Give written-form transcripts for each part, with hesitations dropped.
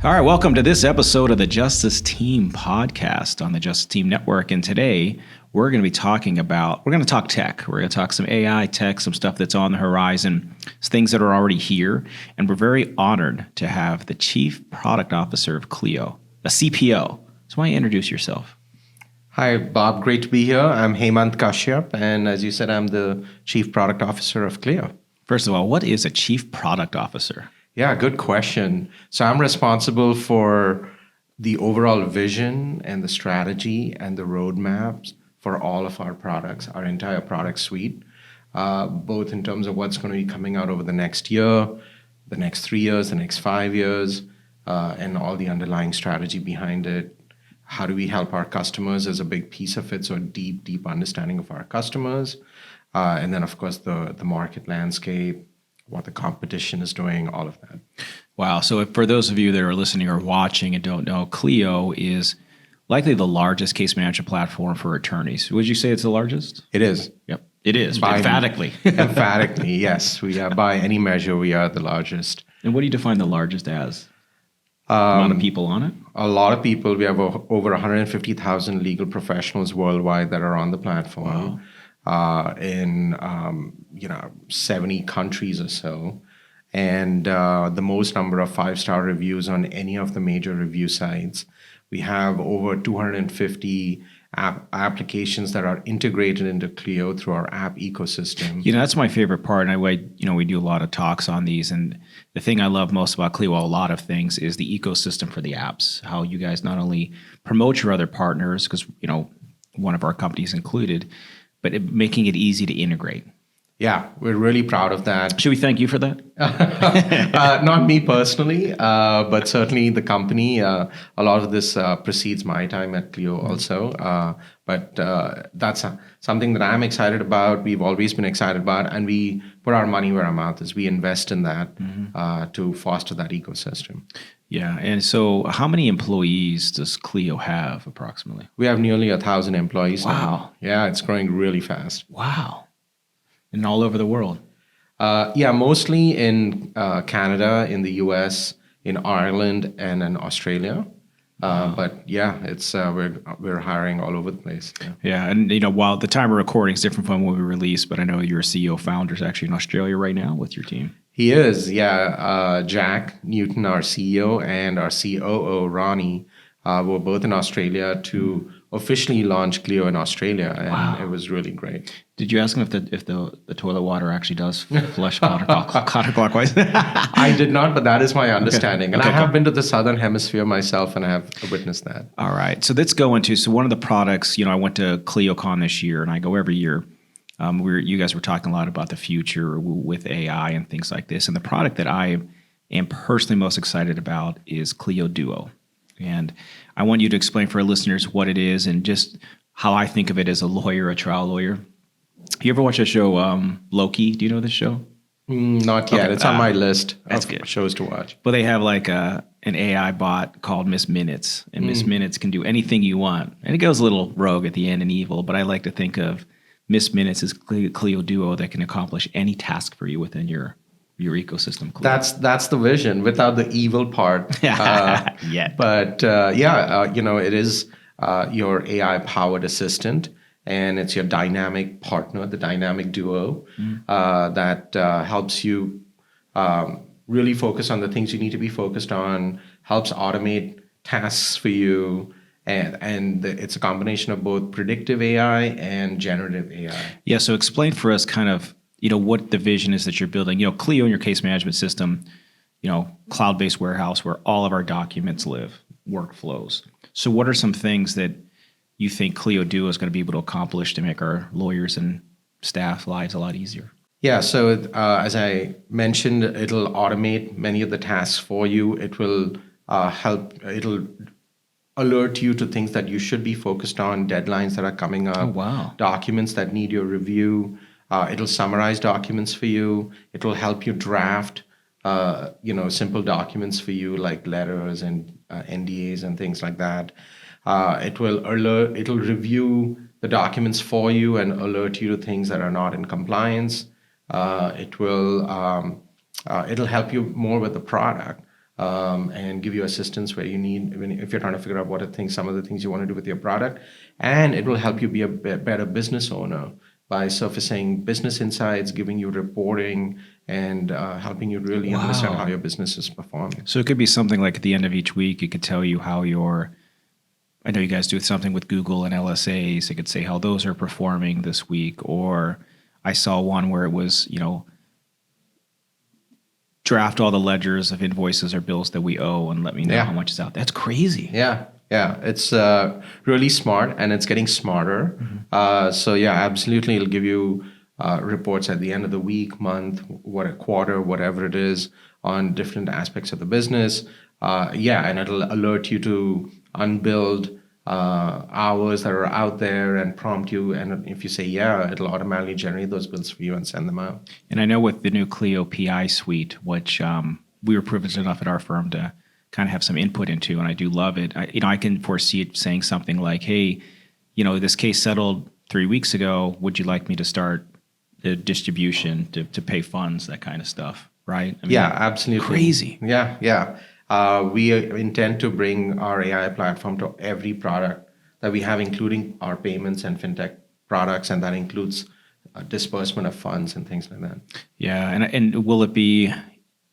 All right, welcome to this episode of the Justice Team podcast on the Justice Team Network. And today we're going to be talk tech. We're going to talk some AI tech, some stuff that's on the horizon, things that are already here. And we're very honored to have the Chief Product Officer of Clio, a CPO. So why don't you introduce yourself? Hi, Bob. Great to be here. I'm Hemant Kashyap. And as you said, I'm the Chief Product Officer of Clio. First of all, what is a Chief Product Officer? Yeah, good question. So I'm responsible for the overall vision and the strategy and the roadmaps for all of our products, our entire product suite, both in terms of what's going to be coming out over the next year, the next 3 years, the next 5 years, and all the underlying strategy behind it. How do we help our customers is a big piece of it, so a deep understanding of our customers. And then, of course, the market landscape, what the competition is doing, all of that. Wow. So for those of you that are listening or watching and don't know, Clio is likely the largest case management platform for attorneys. Would you say it's the largest? It is. Yep. It is. Emphatically. Emphatically, yes. We are, by any measure, we are the largest. And what do you define the largest as? A lot of people on it? A lot of people. We have over 150,000 legal professionals worldwide that are on the platform. Wow. In 70 countries or so, and the most number of 5-star reviews on any of the major review sites. We have over 250 applications that are integrated into Clio through our app ecosystem. That's my favorite part. And we do a lot of talks on these. And the thing I love most about Clio, a lot of things, is the ecosystem for the apps. How you guys not only promote your other partners, because one of our companies included, but making it easy to integrate. Yeah, we're really proud of that. Should we thank you for that? Not me personally, but certainly the company. A lot of this precedes my time at Clio also. But that's something that I'm excited about. We've always been excited about, and we put our money where our mouth is. We invest in that to foster that ecosystem. Yeah, and so how many employees does Clio have approximately? We have nearly 1,000 employees now. Wow. Yeah, it's growing really fast. Wow. And all over the world? Mostly in Canada, in the US, in Ireland, and in Australia. But yeah, it's we're hiring all over the place. Yeah, and while the time of recording is different from when we release, but I know your CEO founder is actually in Australia right now with your team. He is, yeah. Jack Newton, our CEO, and our COO, Ronnie, were both in Australia to officially launch Clio in Australia, and It was really great. Did you ask him if the toilet water actually does flush counterclockwise? I did not, but that is my understanding. And I have been to the Southern Hemisphere myself, and I have witnessed that. All right. So let's go into, one of the products, I went to ClioCon this year, and I go every year. You guys were talking a lot about the future with AI and things like this. And the product that I am personally most excited about is Clio Duo. And I want you to explain for our listeners what it is and just how I think of it as a lawyer, a trial lawyer. You ever watch the show Loki? Do you know this show? Not yet. Okay. It's on my list of shows to watch. But they have like an AI bot called Miss Minutes. And Miss Minutes can do anything you want. And it goes a little rogue at the end and evil. But I like to think of Miss Minutes as Clio Duo that can accomplish any task for you within your ecosystem. Clio. That's the vision without the evil part. Yeah. But it is your AI powered assistant, and it's your dynamic partner, the dynamic duo that helps you really focus on the things you need to be focused on, helps automate tasks for you. And it's a combination of both predictive AI and generative AI. Yeah, so explain for us kind of, what the vision is that you're building. Clio in your case management system, cloud-based warehouse where all of our documents live, workflows. So what are some things that you think Clio Duo is going to be able to accomplish to make our lawyers and staff lives a lot easier? Yeah, so as I mentioned, it'll automate many of the tasks for you. It will it'll alert you to things that you should be focused on, deadlines that are coming up, oh, wow. documents that need your review. It'll summarize documents for you. It'll help you draft, simple documents for you like letters and NDAs and things like that. It'll review the documents for you and alert you to things that are not in compliance. It'll help you more with the product. and give you assistance where you need, if you're trying to figure out what are some of the things you want to do with your product. And it will help you be a better business owner by surfacing business insights, giving you reporting, and helping you really understand how your business is performing. So it could be something like at the end of each week, it could tell you how I know you guys do something with Google and LSAs. It could say how those are performing this week. Or I saw one where it was, draft all the ledgers of invoices or bills that we owe and let me know how much is out. That's crazy. Yeah. It's really smart, and it's getting smarter. So yeah, absolutely, it'll give you reports at the end of the week, month, a quarter, whatever it is, on different aspects of the business. And it'll alert you to unbilled hours that are out there and prompt you. And if you say it'll automatically generate those bills for you and send them out. And I know with the new Clio PI suite, which we were privileged enough at our firm to kind of have some input into, and I do love it. I can foresee it saying something like, "Hey, this case settled 3 weeks ago. Would you like me to start the distribution to pay funds?" That kind of stuff, right? I mean, Absolutely. Crazy. Yeah. We intend to bring our AI platform to every product that we have, including our payments and FinTech products, and that includes disbursement of funds and things like that. Yeah, and will it be,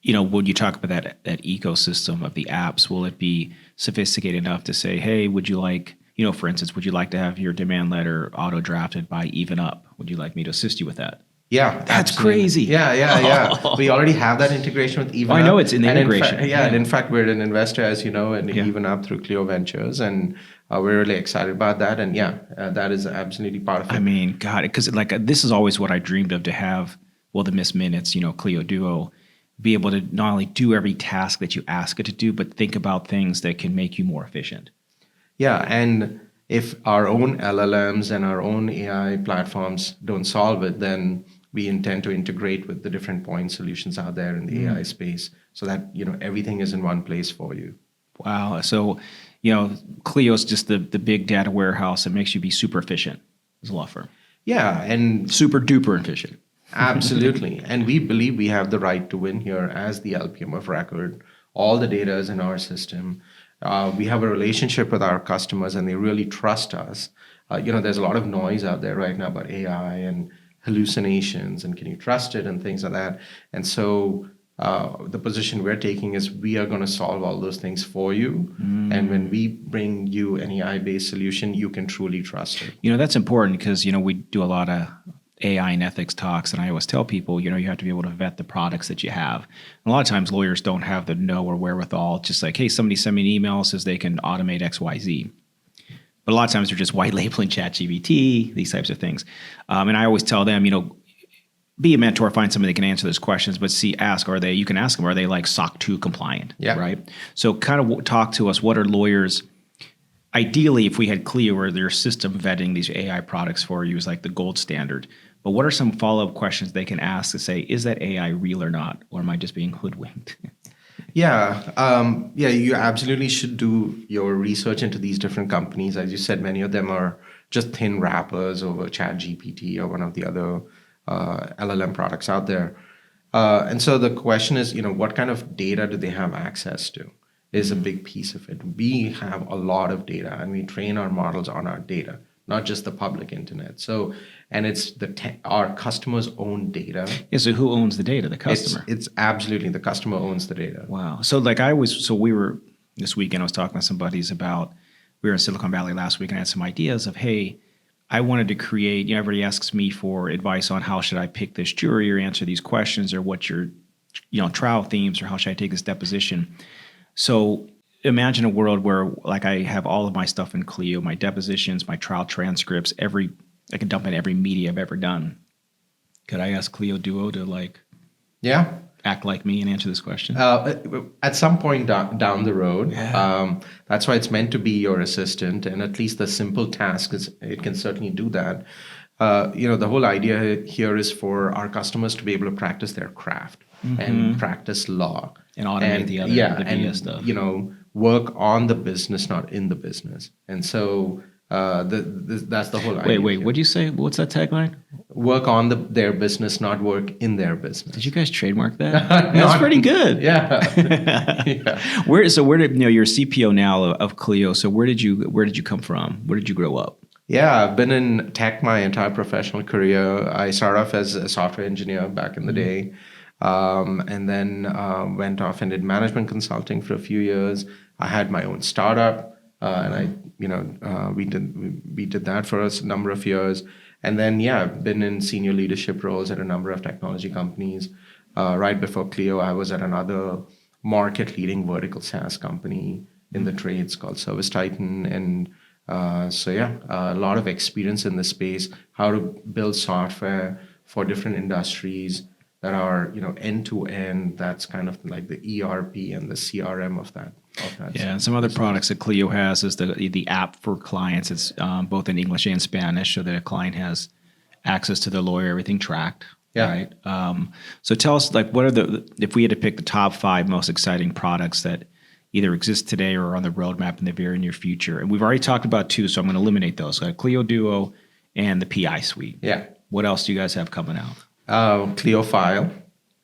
when you talk about that ecosystem of the apps, will it be sophisticated enough to say, hey, would you like, for instance, would you like to have your demand letter auto drafted by Even Up? Would you like me to assist you with that? Yeah, that's absolutely. crazy. Yeah. We already have that integration with Even Up. I know it's in the integration. In fact, we're an investor, as you know, in Even Up through Clio Ventures, and we're really excited about that. And that is absolutely part of it. I mean, God, because this is always what I dreamed of, to have, the missed minutes, Clio Duo, be able to not only do every task that you ask it to do, but think about things that can make you more efficient. Yeah, and if our own LLMs and our own AI platforms don't solve it, then we intend to integrate with the different point solutions out there in the AI space, so that everything is in one place for you. Wow. So, Clio's just the big data warehouse that makes you be super efficient as a law firm. Yeah, and super duper efficient. Absolutely. And we believe we have the right to win here as the LPM of record. All the data is in our system. We have a relationship with our customers, and they really trust us. There's a lot of noise out there right now about AI and hallucinations and can you trust it and things like that. And so the position we're taking is we are going to solve all those things for you. And when we bring you an AI-based solution, you can truly trust it. That's important because, we do a lot of AI and ethics talks, and I always tell people, you have to be able to vet the products that you have. And a lot of times lawyers don't have the know or wherewithal. Just like, hey, somebody sent me an email, says they can automate XYZ. But a lot of times they're just white labeling ChatGPT, these types of things. And I always tell them, be a mentor, find somebody that can answer those questions, but you can ask them, are they like SOC 2 compliant, right? So kind of talk to us, what are lawyers, ideally if we had Clio or their system vetting these AI products for you is like the gold standard, but what are some follow-up questions they can ask to say, is that AI real or not? Or am I just being hoodwinked? You absolutely should do your research into these different companies. As you said, many of them are just thin wrappers over ChatGPT or one of the other LLM products out there. And so the question is, what kind of data do they have access to is a big piece of it. We have a lot of data, and we train our models on our data, not just the public internet. So, and it's our customers' own data. Yeah, so who owns the data? The customer. It's absolutely the customer owns the data. Wow. So we were, this weekend I was talking to some buddies about, we were in Silicon Valley last week, and I had some ideas of, hey, I wanted to create, everybody asks me for advice on how should I pick this jury or answer these questions, or what's your, trial themes, or how should I take this deposition. So imagine a world where I have all of my stuff in Clio, my depositions, my trial transcripts, I can dump in every media I've ever done. Could I ask Clio Duo to act like me and answer this question? At some point down the road. That's why it's meant to be your assistant, and at least the simple tasks, it can certainly do that. The whole idea here is for our customers to be able to practice their craft and practice law. And automate the BS stuff. Work on the business, not in the business. And so That's the whole Wait, idea. wait. here. What'd you say? What's that tagline? Work on their business, not work in their business. Did you guys trademark that? That's pretty good. Yeah. Yeah. Where did you're a CPO now of Clio? So where did you come from? Where did you grow up? Yeah, I've been in tech my entire professional career. I started off as a software engineer back in the day, and then went off and did management consulting for a few years. I had my own startup, and we did that for a number of years. And then yeah, I've been in senior leadership roles at a number of technology companies. Right before Clio, I was at another market-leading vertical SaaS company in the trades called Service Titan, and so yeah, a lot of experience in this space, how to build software for different industries that are end to end. That's kind of like the ERP and the CRM of that. Yeah, and some other products that Clio has is the app for clients. It's both in English and Spanish, so that a client has access to their lawyer, everything tracked. Yeah. Right. So tell us, like, what are if we had to pick the top 5 most exciting products that either exist today or are on the roadmap in the very near future? And we've already talked about 2, so I'm going to eliminate those. So Clio Duo and the PI suite. Yeah. What else do you guys have coming out? Clio File.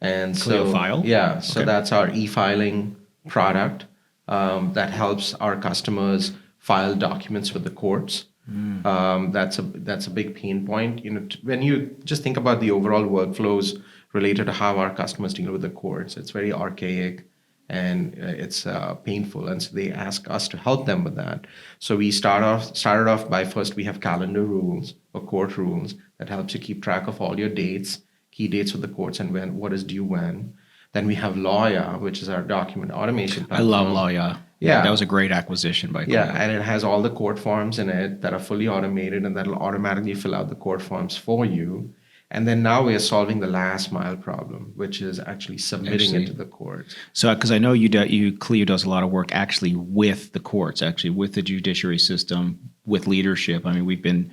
And Clio File? Yeah. So Okay. that's our e-filing product that helps our customers file documents with the courts. That's a big pain point. When you just think about the overall workflows related to how our customers deal with the courts, it's very archaic and it's painful, and so they ask us to help them with that. So we started off by first we have calendar rules or court rules that helps you keep track of all your dates, key dates with the courts, and what is due when. Then we have Lawya, which is our document automation platform. I love Lawya. Yeah. That was a great acquisition by Clio. Yeah, and it has all the court forms in it that are fully automated, and that'll automatically fill out the court forms for you. And then now we are solving the last mile problem, which is actually submitting it to the courts. So, because I know Clio does a lot of work actually with the courts, actually with the judiciary system, with leadership. I mean,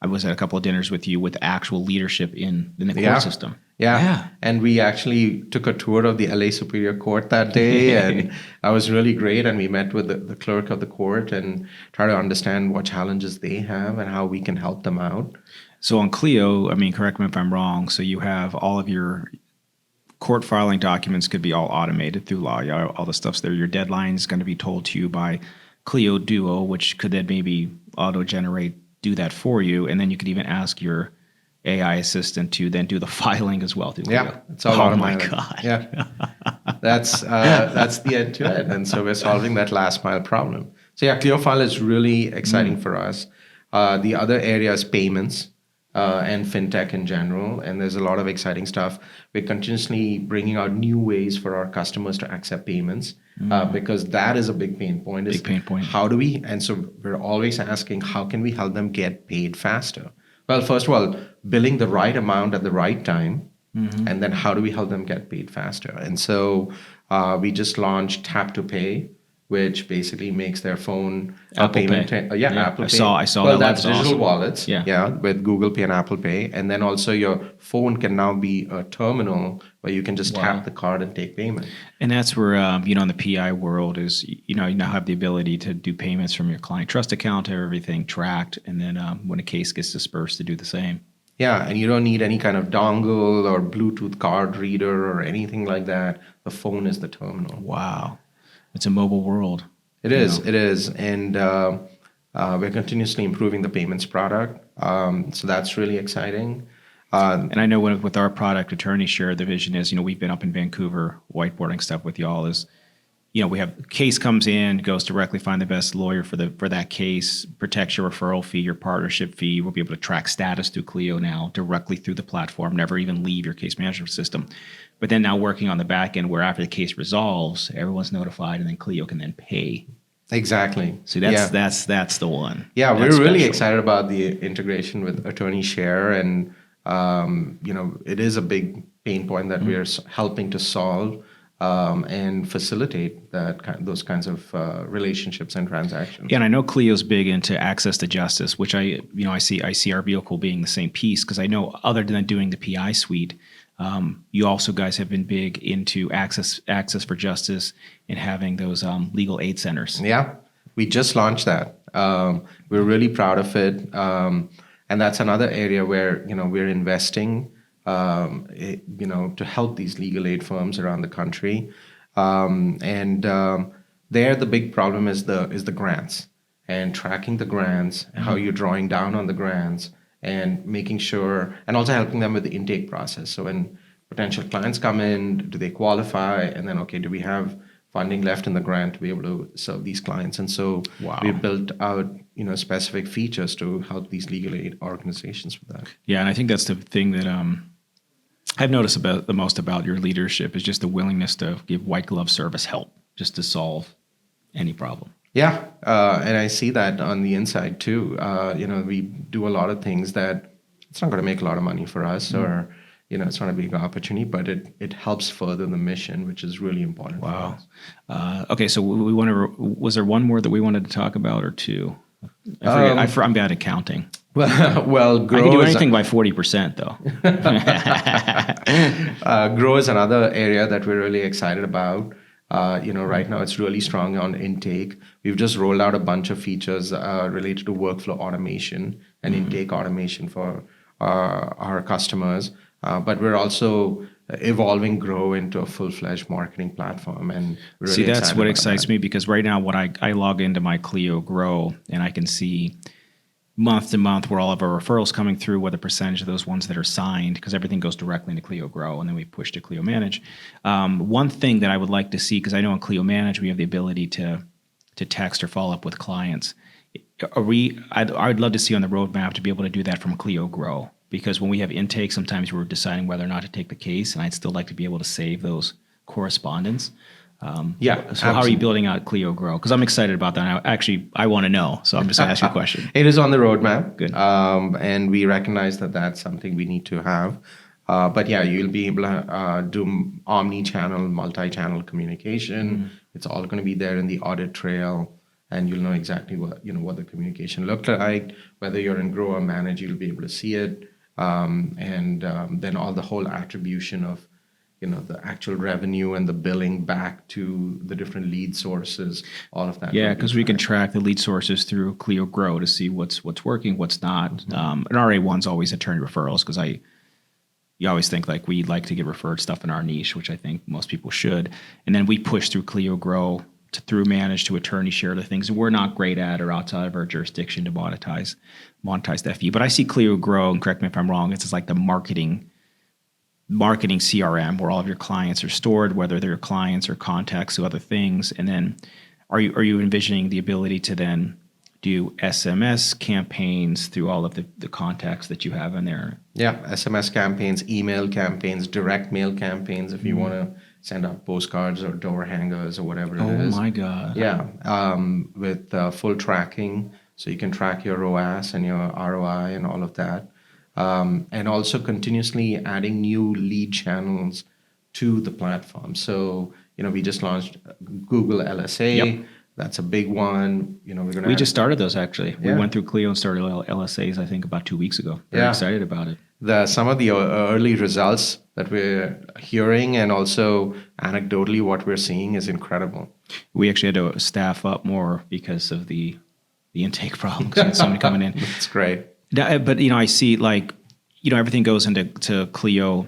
I was at a couple of dinners with you with actual leadership in the court system. Yeah. And we actually took a tour of the LA Superior Court that day, and that was really great. And we met with the clerk of the court and try to understand what challenges they have and how we can help them out. So on Clio, I mean, correct me if I'm wrong, so you have all of your court filing documents could be all automated through Lawya, all the stuff's there. Your deadline is going to be told to you by Clio Duo, which could then maybe auto-generate, do that for you, and then you could even ask your AI assistant to then do the filing as well through Clio. Yeah, it's all automated. Oh my God. Yeah, that's the end to it, and so we're solving that last mile problem. So yeah, Clio File is really exciting for us. The other area is payments and FinTech in general, and there's a lot of exciting stuff. We're continuously bringing out new ways for our customers to accept payments because that is a big pain point. Big pain point. How do we? And so we're always asking, how can we help them get paid faster? Well, first of all, billing the right amount at the right time, and then how do we help them get paid faster? And so we just launched Tap to Pay, which basically makes their phone Apple payment. Pay. Apple Pay. I saw well, that. that's digital awesome. wallets. Yeah. With Google Pay and Apple Pay, and then also your phone can now be a terminal where you can just tap the card and take payment. And that's where in the PI world is you now have the ability to do payments from your client trust account, have everything tracked, and then when a case gets dispersed, to do the same. Yeah, and you don't need any kind of dongle or Bluetooth card reader or anything like that. The phone is the terminal. Wow, it's a mobile world. It is, and we're continuously improving the payments product. So that's really exciting. And I know with our product, Attorney Share, the vision is, we've been up in Vancouver whiteboarding stuff with y'all is, we have case comes in, goes directly, find the best lawyer for that case, protects your referral fee, your partnership fee. We'll be able to track status through Clio now directly through the platform, never even leave your case management system. But then now working on the back end where after the case resolves, everyone's notified and then Clio can then pay. Exactly. So that's the one. Yeah, That's we're really special. excited about the integration with Attorney Share, and it is a big pain point that we're helping to solve and facilitate those kinds of relationships and transactions. Yeah, and I know Clio's big into access to justice, which I see our vehicle being the same piece because I know other than doing the PI suite, you also guys have been big into access for justice and having those legal aid centers. Yeah. We just launched that. We're really proud of it, and that's another area where we're investing, to help these legal aid firms around the country. And there, the big problem is the grants and tracking the grants, how you're drawing down on the grants, and making sure, and also helping them with the intake process. So when potential clients come in, do they qualify? And then, okay, do we have funding left in the grant to be able to serve these clients? And so we built out, specific features to help these legal aid organizations with that. Yeah, and I think that's the thing that I've noticed about the most about your leadership is just the willingness to give white glove service help just to solve any problem. Yeah, and I see that on the inside too. We do a lot of things that it's not going to make a lot of money for us, or it's not a big opportunity, but it helps further the mission, which is really important. Wow. For us. Okay, so we want to. Was there one more that we wanted to talk about, or two? I forget. I'm bad at counting. Well, Grow I can do anything by 40%, though. Grow is another area that we're really excited about. Right now it's really strong on intake. We've just rolled out a bunch of features related to workflow automation and intake automation for our customers. But we're also evolving Grow into a full-fledged marketing platform. And we're really that's what excites that. me, because right now when I log into my Clio Grow and I can see month to month where all of our referrals coming through, what the percentage of those ones that are signed, because everything goes directly into Clio Grow and then we push to Clio Manage. One thing that I would like to see, because I know in Clio Manage we have the ability to text or follow up with clients. I'd love to see on the roadmap to be able to do that from Clio Grow, because when we have intake, sometimes we're deciding whether or not to take the case, and I'd still like to be able to save those correspondence. So absolutely. How are you building out Clio Grow? Because I'm excited about that. I want to know, so I'm just going to ask you a question. It is on the roadmap. Good. And we recognize that that's something we need to have. But yeah, you'll be able to do omni-channel, multi-channel communication. It's all going to be there in the audit trail, and you'll know exactly what the communication looked like. Whether you're in Grow or Manage, you'll be able to see it, and then all the whole attribution of the actual revenue and the billing back to the different lead sources, all of that. Yeah, because we can track the lead sources through Clio Grow to see what's working, what's not. And RA1's always attorney referrals, because you always think like we like to get referred stuff in our niche, which I think most people should. And then we push through Clio Grow through Manage to attorney share the things we're not great at or outside of our jurisdiction to monetize the FE. But I see Clio Grow, and correct me if I'm wrong, it's just like the marketing CRM where all of your clients are stored, whether they're clients or contacts or other things. And then are you envisioning the ability to then do SMS campaigns through all of the contacts that you have in there? Yeah, SMS campaigns, email campaigns, direct mail campaigns if you want to send out postcards or door hangers or whatever it is. Oh my God. Yeah, with full tracking, so you can track your ROAS and your ROI and all of that. And also continuously adding new lead channels to the platform. So, we just launched Google LSA. Yep. That's a big one. We just started those actually. Yeah. We went through Clio and started LSAs, I think, about 2 weeks ago. Very excited about it. Some of the early results that we're hearing, and also anecdotally what we're seeing, is incredible. We actually had to staff up more because of the intake problems. We had somebody coming in. That's great. But I see everything goes into Clio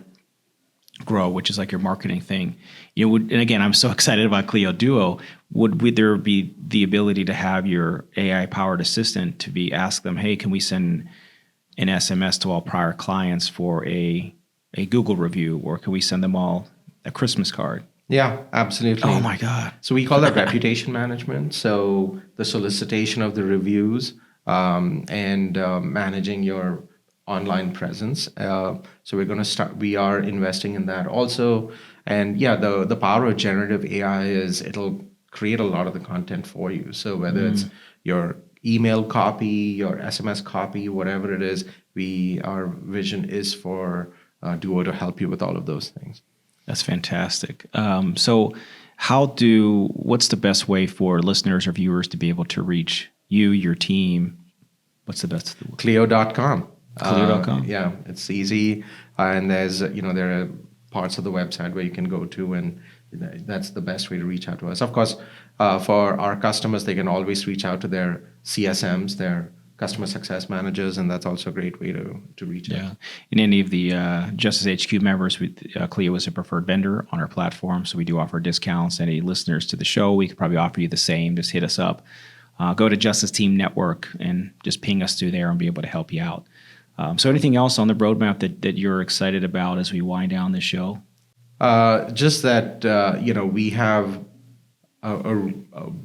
Grow, which is like your marketing thing. And again, I'm so excited about Clio Duo. Would there be the ability to have your AI powered assistant to be ask them, hey, can we send an SMS to all prior clients for a Google review, or can we send them all a Christmas card? Yeah, absolutely. Oh my God. So we call that reputation management. So the solicitation of the reviews, and managing your online presence. So we are investing in that also. And yeah, the power of generative AI is it'll create a lot of the content for you. So whether it's your email copy, your SMS copy, whatever it is, our vision is for Duo to help you with all of those things. That's fantastic. So what's the best way for listeners or viewers to be able to reach you, your team? What's the best? Clio.com. Clio.com. Yeah, it's easy. And there's, there are parts of the website where you can go to, and that's the best way to reach out to us. Of course, For our customers, they can always reach out to their CSMs, their customer success managers, and that's also a great way to reach out. Yeah. And any of the Justice HQ members, Clio is a preferred vendor on our platform, so we do offer discounts. Any listeners to the show, we could probably offer you the same. Just hit us up. Go to Justice Team Network and just ping us through there and be able to help you out. So anything else on the roadmap that you're excited about as we wind down this show? Just that we have a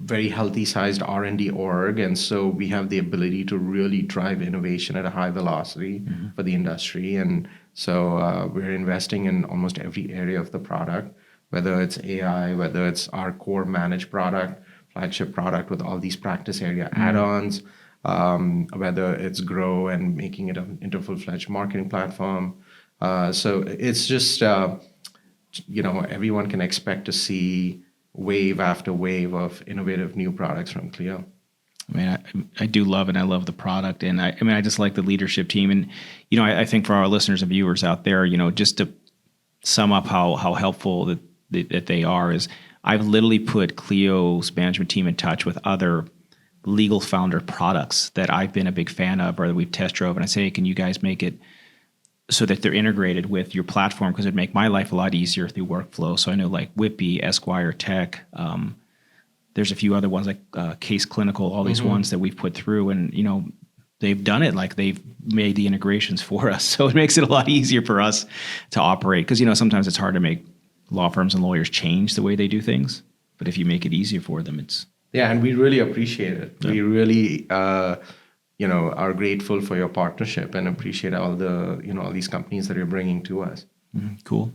very healthy sized R&D org, and so we have the ability to really drive innovation at a high velocity for the industry. And so we're investing in almost every area of the product, whether it's AI, whether it's our core managed product, flagship product with all these practice area add-ons, whether it's Grow and making it into a full-fledged marketing platform. So it's just, everyone can expect to see wave after wave of innovative new products from Clio. I mean, I do love it. I love the product, and I just like the leadership team. And I think for our listeners and viewers out there, just to sum up how helpful that they are is, I've literally put Clio's management team in touch with other legal founder products that I've been a big fan of, or that we've test drove, and I say, hey, can you guys make it so that they're integrated with your platform, because it'd make my life a lot easier through workflow. So I know like Whippy, Esquire Tech, there's a few other ones like Case Clinical, all these ones that we've put through, and they've done it, like they've made the integrations for us. So it makes it a lot easier for us to operate, because sometimes it's hard to make law firms and lawyers change the way they do things. But if you make it easier for them, it's... Yeah, and we really appreciate it. Yeah. We really... are grateful for your partnership and appreciate all the, all these companies that you're bringing to us. Cool.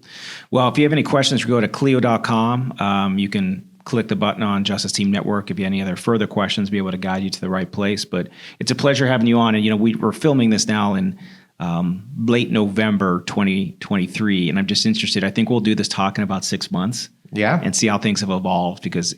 Well, if you have any questions, go to Clio.com. You can click the button on Justice Team Network. If you have any other further questions, be able to guide you to the right place. But it's a pleasure having you on. And, we're filming this now in late November 2023. And I'm just interested. I think we'll do this talk in about 6 months. Yeah. And see how things have evolved, because,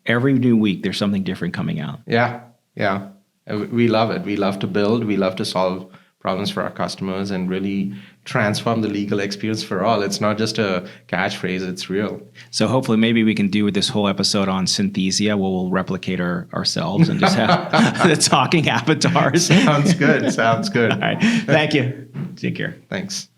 every new week there's something different coming out. Yeah. Yeah. We love it. We love to build. We love to solve problems for our customers and really transform the legal experience for all. It's not just a catchphrase, it's real. So hopefully maybe we can do this whole episode on Synthesia, where we'll replicate ourselves and just have the talking avatars. Sounds good. Sounds good. All right. Thank you. Take care. Thanks.